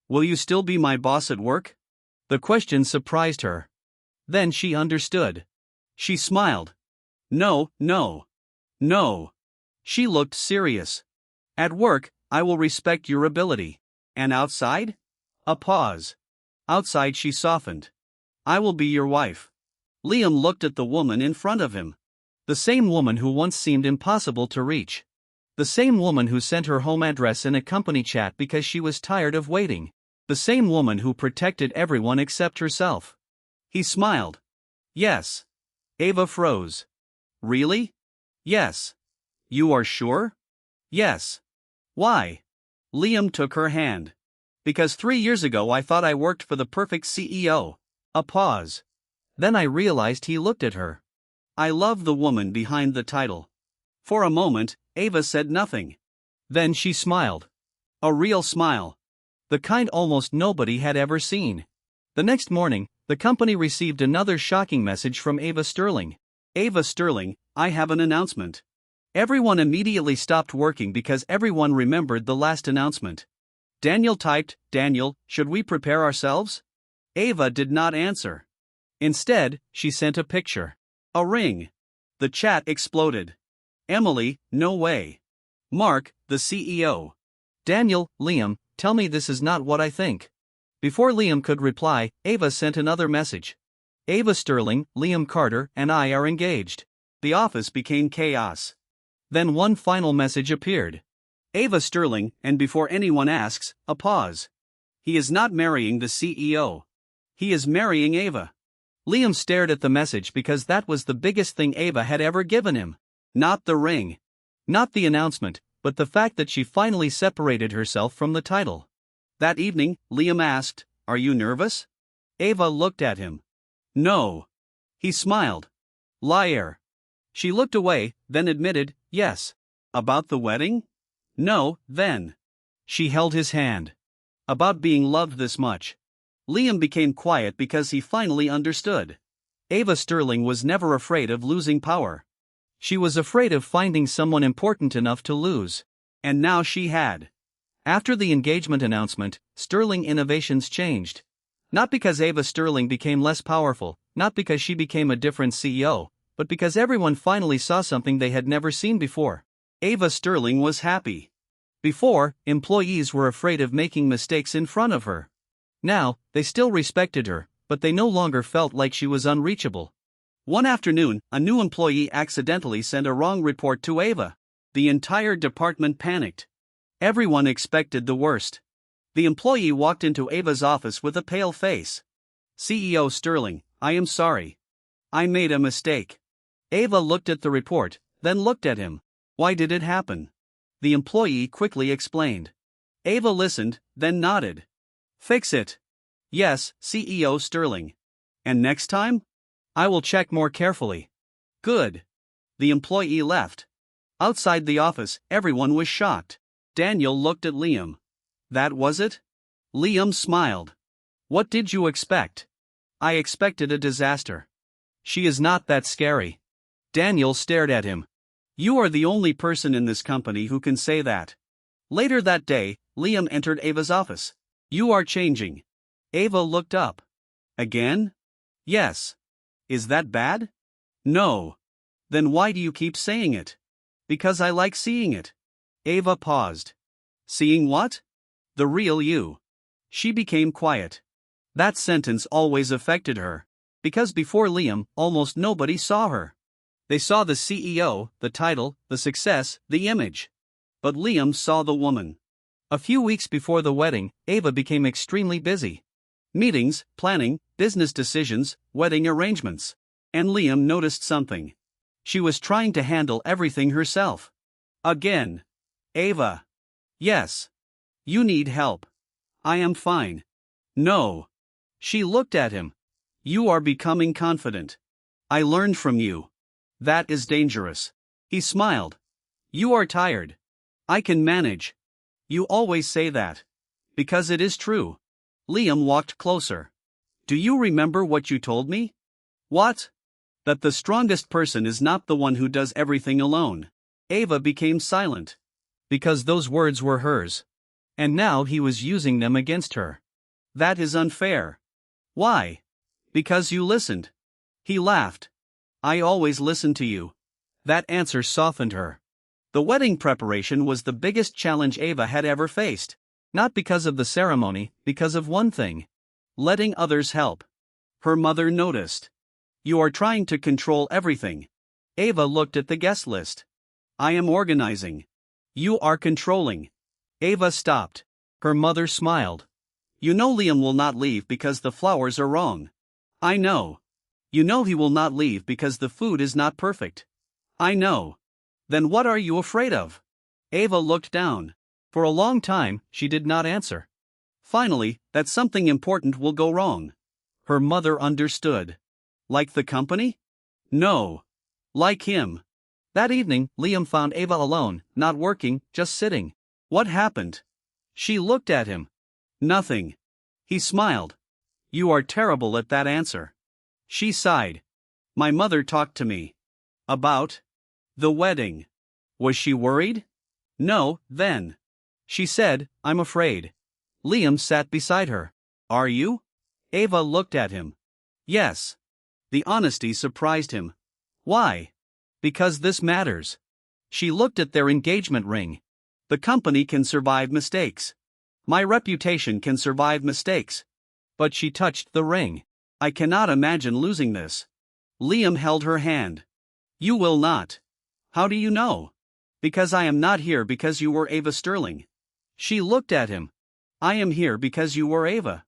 Will you still be my boss at work? The question surprised her. Then she understood. She smiled. No, no. No. She looked serious. At work, I will respect your ability. And outside? A pause. Outside she softened. I will be your wife. Liam looked at the woman in front of him. The same woman who once seemed impossible to reach. The same woman who sent her home address in a company chat because she was tired of waiting. The same woman who protected everyone except herself. He smiled. Yes. Ava froze. Really? Yes. You are sure? Yes. Why? Liam took her hand. Because 3 years ago I thought I worked for the perfect CEO. A pause. Then I realized he looked at her. I love the woman behind the title. For a moment, Ava said nothing. Then she smiled. A real smile. The kind almost nobody had ever seen. The next morning, the company received another shocking message from Ava Sterling. Ava Sterling, I have an announcement. Everyone immediately stopped working because everyone remembered the last announcement. Daniel typed, Daniel, should we prepare ourselves? Ava did not answer. Instead, she sent a picture. A ring. The chat exploded. Emily, no way. Mark, the CEO. Daniel, Liam, tell me this is not what I think. Before Liam could reply, Ava sent another message. Ava Sterling, Liam Carter, and I are engaged. The office became chaos. Then one final message appeared. Ava Sterling, and before anyone asks, a pause. He is not marrying the CEO. He is marrying Ava. Liam stared at the message because that was the biggest thing Ava had ever given him. Not the ring. Not the announcement, but the fact that she finally separated herself from the title. That evening, Liam asked, Are you nervous? Ava looked at him. No. He smiled. Liar. She looked away, then admitted, Yes. About the wedding? No, then. She held his hand. About being loved this much. Liam became quiet because he finally understood. Ava Sterling was never afraid of losing power. She was afraid of finding someone important enough to lose. And now she had. After the engagement announcement, Sterling Innovations changed. Not because Ava Sterling became less powerful, not because she became a different CEO, but because everyone finally saw something they had never seen before. Ava Sterling was happy. Before, employees were afraid of making mistakes in front of her. Now, they still respected her, but they no longer felt like she was unreachable. One afternoon, a new employee accidentally sent a wrong report to Ava. The entire department panicked. Everyone expected the worst. The employee walked into Ava's office with a pale face. CEO Sterling, I am sorry. I made a mistake. Ava looked at the report, then looked at him. Why did it happen? The employee quickly explained. Ava listened, then nodded. Fix it. Yes, CEO Sterling. And next time? I will check more carefully. Good. The employee left. Outside the office, everyone was shocked. Daniel looked at Liam. That was it? Liam smiled. What did you expect? I expected a disaster. She is not that scary. Daniel stared at him. You are the only person in this company who can say that. Later that day, Liam entered Ava's office. You are changing. Ava looked up. Again? Yes. Is that bad? No. Then why do you keep saying it? Because I like seeing it. Ava paused. Seeing what? The real you. She became quiet. That sentence always affected her. Because before Liam, almost nobody saw her. They saw the CEO, the title, the success, the image. But Liam saw the woman. A few weeks before the wedding, Ava became extremely busy. Meetings, planning, business decisions, wedding arrangements. And Liam noticed something. She was trying to handle everything herself. Again. Ava. Yes. You need help. I am fine. No. She looked at him. You are becoming confident. I learned from you. That is dangerous. He smiled. You are tired. I can manage. You always say that. Because it is true. Liam walked closer. Do you remember what you told me? What? That the strongest person is not the one who does everything alone. Ava became silent. Because those words were hers. And now he was using them against her. That is unfair. Why? Because you listened. He laughed. I always listen to you. That answer softened her. The wedding preparation was the biggest challenge Ava had ever faced. Not because of the ceremony, because of one thing. Letting others help. Her mother noticed. You are trying to control everything. Ava looked at the guest list. I am organizing. You are controlling. Ava stopped. Her mother smiled. You know Liam will not leave because the flowers are wrong. I know. You know he will not leave because the food is not perfect. I know. Then what are you afraid of? Ava looked down. For a long time, she did not answer. Finally, that something important will go wrong. Her mother understood. Like the company? No. Like him. That evening, Liam found Ava alone, not working, just sitting. What happened? She looked at him. Nothing. He smiled. You are terrible at that answer. She sighed. My mother talked to me. About? The wedding. Was she worried? No, then. She said, I'm afraid. Liam sat beside her. Are you? Ava looked at him. Yes. The honesty surprised him. Why? Because this matters. She looked at their engagement ring. The company can survive mistakes. My reputation can survive mistakes. But she touched the ring. I cannot imagine losing this. Liam held her hand. You will not. How do you know? Because I am not here because you were Ava Sterling. She looked at him. I am here because you were Ava.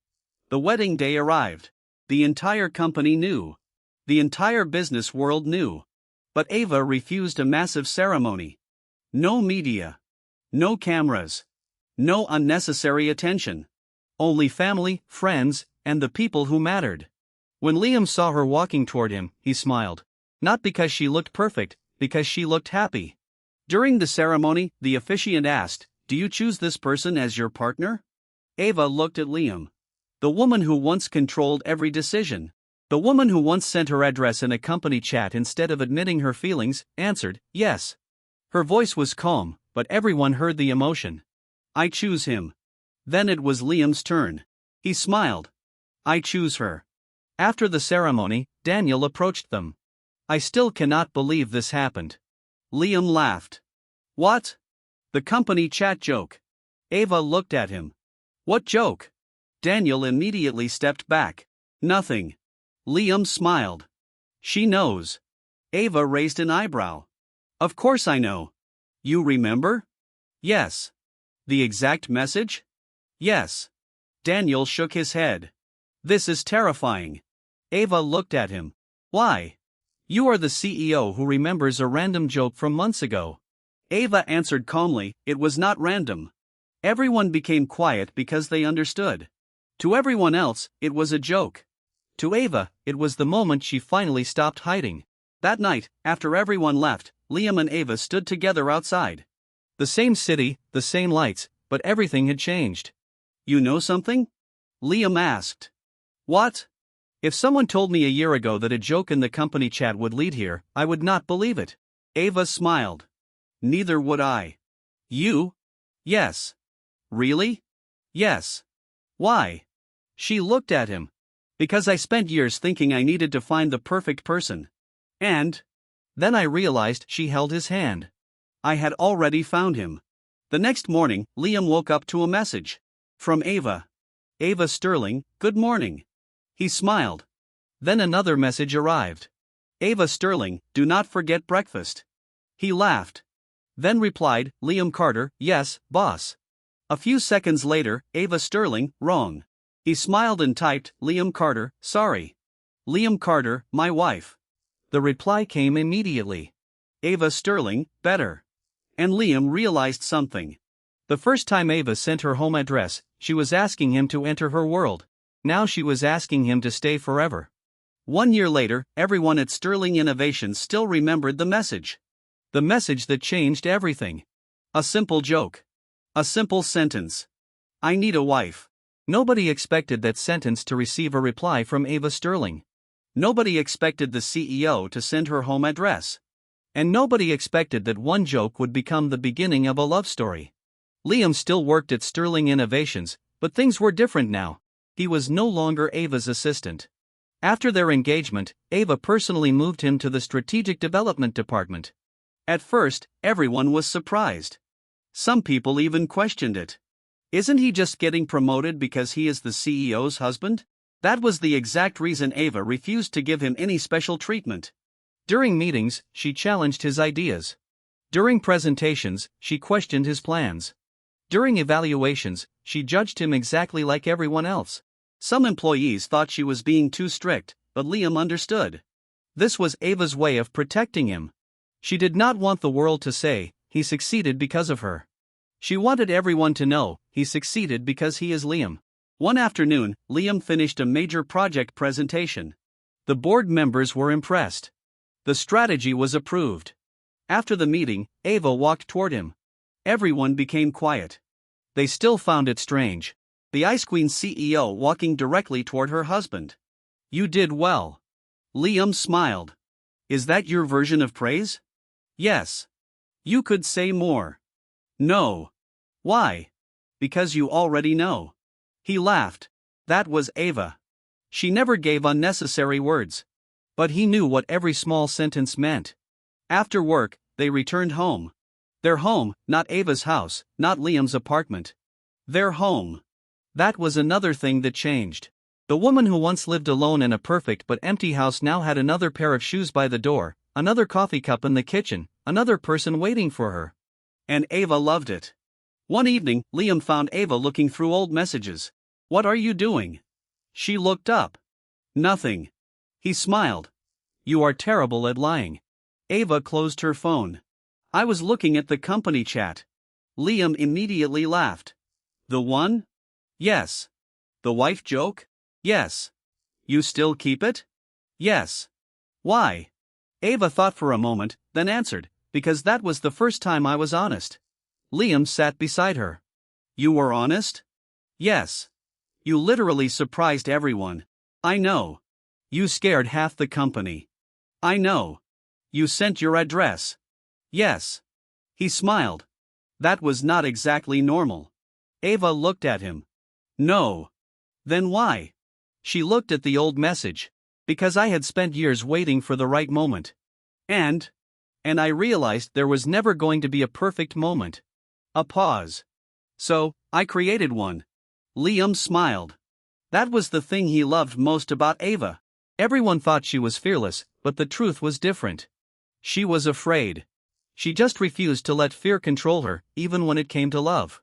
The wedding day arrived. The entire company knew. The entire business world knew. But Ava refused a massive ceremony. No media. No cameras. No unnecessary attention. Only family, friends, and the people who mattered. When Liam saw her walking toward him, he smiled. Not because she looked perfect, because she looked happy. During the ceremony, the officiant asked, Do you choose this person as your partner? Ava looked at Liam. The woman who once controlled every decision. The woman who once sent her address in a company chat instead of admitting her feelings, answered, yes. Her voice was calm, but everyone heard the emotion. I choose him. Then it was Liam's turn. He smiled. I choose her. After the ceremony, Daniel approached them. I still cannot believe this happened. Liam laughed. What? The company chat joke. Ava looked at him. What joke? Daniel immediately stepped back. Nothing. Liam smiled. She knows. Ava raised an eyebrow. Of course I know. You remember? Yes. The exact message? Yes. Daniel shook his head. This is terrifying. Ava looked at him. Why? You are the CEO who remembers a random joke from months ago. Ava answered calmly, it was not random. Everyone became quiet because they understood. To everyone else, it was a joke. To Ava, it was the moment she finally stopped hiding. That night, after everyone left, Liam and Ava stood together outside. The same city, the same lights, but everything had changed. You know something? Liam asked. What? If someone told me a year ago that a joke in the company chat would lead here, I would not believe it. Ava smiled. Neither would I. You? Yes. Really? Yes. Why? She looked at him. Because I spent years thinking I needed to find the perfect person. And then I realized she held his hand. I had already found him. The next morning, Liam woke up to a message. From Ava. Ava Sterling, good morning. He smiled. Then another message arrived. Ava Sterling, do not forget breakfast. He laughed. Then replied, Liam Carter, yes, boss. A few seconds later, Ava Sterling, wrong. He smiled and typed, Liam Carter, sorry. Liam Carter, my wife. The reply came immediately. Ava Sterling, better. And Liam realized something. The first time Ava sent her home address, she was asking him to enter her world. Now she was asking him to stay forever. 1 year later, everyone at Sterling Innovations still remembered the message. The message that changed everything. A simple joke. A simple sentence. I need a wife. Nobody expected that sentence to receive a reply from Ava Sterling. Nobody expected the CEO to send her home address. And nobody expected that one joke would become the beginning of a love story. Liam still worked at Sterling Innovations, but things were different now. He was no longer Ava's assistant. After their engagement, Ava personally moved him to the Strategic Development Department. At first, everyone was surprised. Some people even questioned it. Isn't he just getting promoted because he is the CEO's husband? That was the exact reason Ava refused to give him any special treatment. During meetings, she challenged his ideas. During presentations, she questioned his plans. During evaluations, she judged him exactly like everyone else. Some employees thought she was being too strict, but Liam understood. This was Ava's way of protecting him. She did not want the world to say, he succeeded because of her. She wanted everyone to know, he succeeded because he is Liam. One afternoon, Liam finished a major project presentation. The board members were impressed. The strategy was approved. After the meeting, Ava walked toward him. Everyone became quiet. They still found it strange. The Ice Queen CEO walking directly toward her husband. You did well. Liam smiled. Is that your version of praise? Yes. You could say more. No. Why? Because you already know. He laughed. That was Ava. She never gave unnecessary words. But he knew what every small sentence meant. After work, they returned home. Their home, not Ava's house, not Liam's apartment. Their home. That was another thing that changed. The woman who once lived alone in a perfect but empty house now had another pair of shoes by the door, another coffee cup in the kitchen, another person waiting for her. And Ava loved it. One evening, Liam found Ava looking through old messages. What are you doing? She looked up. Nothing. He smiled. You are terrible at lying. Ava closed her phone. I was looking at the company chat. Liam immediately laughed. The one? Yes. The wife joke? Yes. You still keep it? Yes. Why? Ava thought for a moment, then answered, because that was the first time I was honest. Liam sat beside her. You were honest? Yes. You literally surprised everyone. I know. You scared half the company. I know. You sent your address. Yes. He smiled. That was not exactly normal. Ava looked at him. No. Then why? She looked at the old message. Because I had spent years waiting for the right moment. And I realized there was never going to be a perfect moment. A pause. So, I created one. Liam smiled. That was the thing he loved most about Ava. Everyone thought she was fearless, but the truth was different. She was afraid. She just refused to let fear control her, even when it came to love.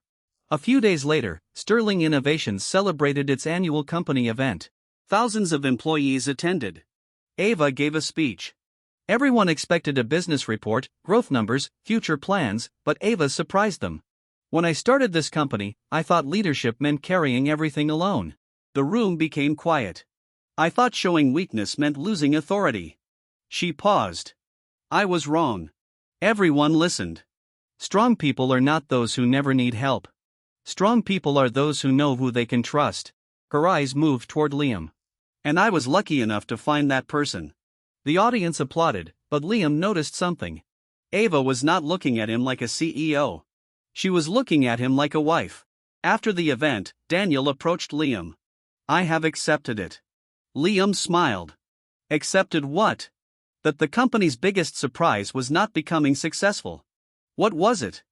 A few days later, Sterling Innovations celebrated its annual company event. Thousands of employees attended. Ava gave a speech. Everyone expected a business report, growth numbers, future plans, but Ava surprised them. When I started this company, I thought leadership meant carrying everything alone. The room became quiet. I thought showing weakness meant losing authority. She paused. I was wrong. Everyone listened. Strong people are not those who never need help. Strong people are those who know who they can trust. Her eyes moved toward Liam. And I was lucky enough to find that person. The audience applauded, but Liam noticed something. Ava was not looking at him like a CEO. She was looking at him like a wife. After the event, Daniel approached Liam. I have accepted it. Liam smiled. Accepted what? That the company's biggest surprise was not becoming successful. What was it?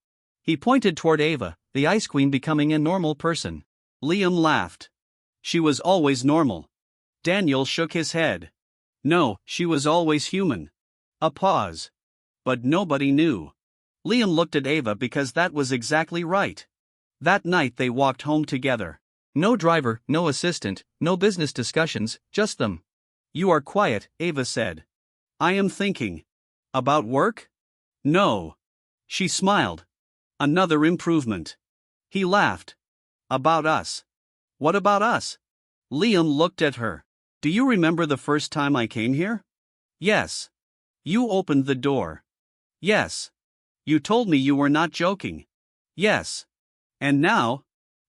He pointed toward Ava, the Ice Queen becoming a normal person. Liam laughed. She was always normal. Daniel shook his head. No, she was always human. A pause. But nobody knew. Liam looked at Ava because that was exactly right. That night they walked home together. No driver, no assistant, no business discussions, just them. You are quiet, Ava said. I am thinking. About work? No. She smiled. Another improvement. He laughed. About us. What about us? Liam looked at her. Do you remember the first time I came here? Yes. You opened the door. Yes. You told me you were not joking. Yes. And now?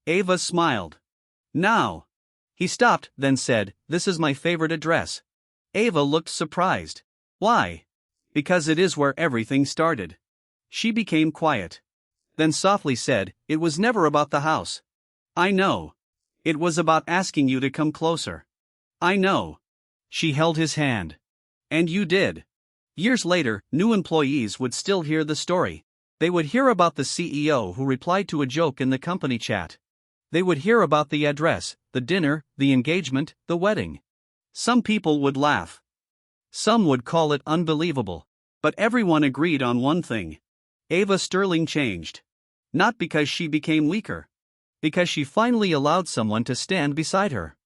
Ava smiled. Now. He stopped, then said, This is my favorite address. Ava looked surprised. Why? Because it is where everything started. She became quiet. Then softly said, It was never about the house. I know. It was about asking you to come closer. I know. She held his hand. And you did. Years later, new employees would still hear the story. They would hear about the CEO who replied to a joke in the company chat. They would hear about the address, the dinner, the engagement, the wedding. Some people would laugh. Some would call it unbelievable. But everyone agreed on one thing. Ava Sterling changed. Not because she became weaker. Because she finally allowed someone to stand beside her.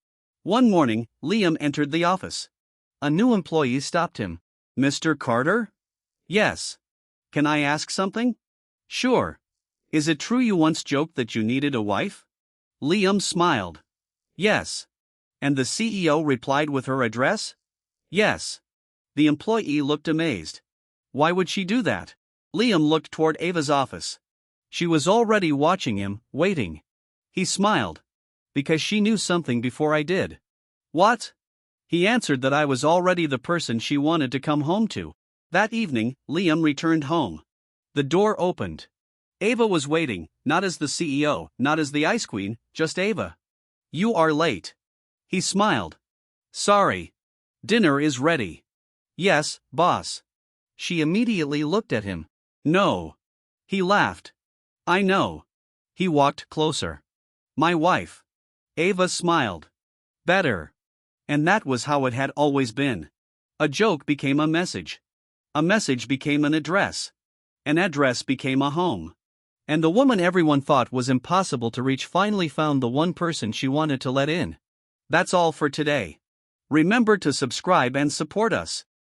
One morning, Liam entered the office. A new employee stopped him. Mr. Carter? Yes. Can I ask something? Sure. Is it true you once joked that you needed a wife? Liam smiled. Yes. And the CEO replied with her address? Yes. The employee looked amazed. Why would she do that? Liam looked toward Ava's office. She was already watching him, waiting. He smiled. Because she knew something before I did. What? He answered that I was already the person she wanted to come home to. That evening, Liam returned home. The door opened. Ava was waiting, not as the CEO, not as the Ice Queen, just Ava. You are late. He smiled. Sorry. Dinner is ready. Yes, boss. She immediately looked at him. No. He laughed. I know. He walked closer. My wife. Ava smiled. Better. And that was how it had always been. A joke became a message. A message became an address. An address became a home. And the woman everyone thought was impossible to reach finally found the one person she wanted to let in. That's all for today. Remember to subscribe and support us.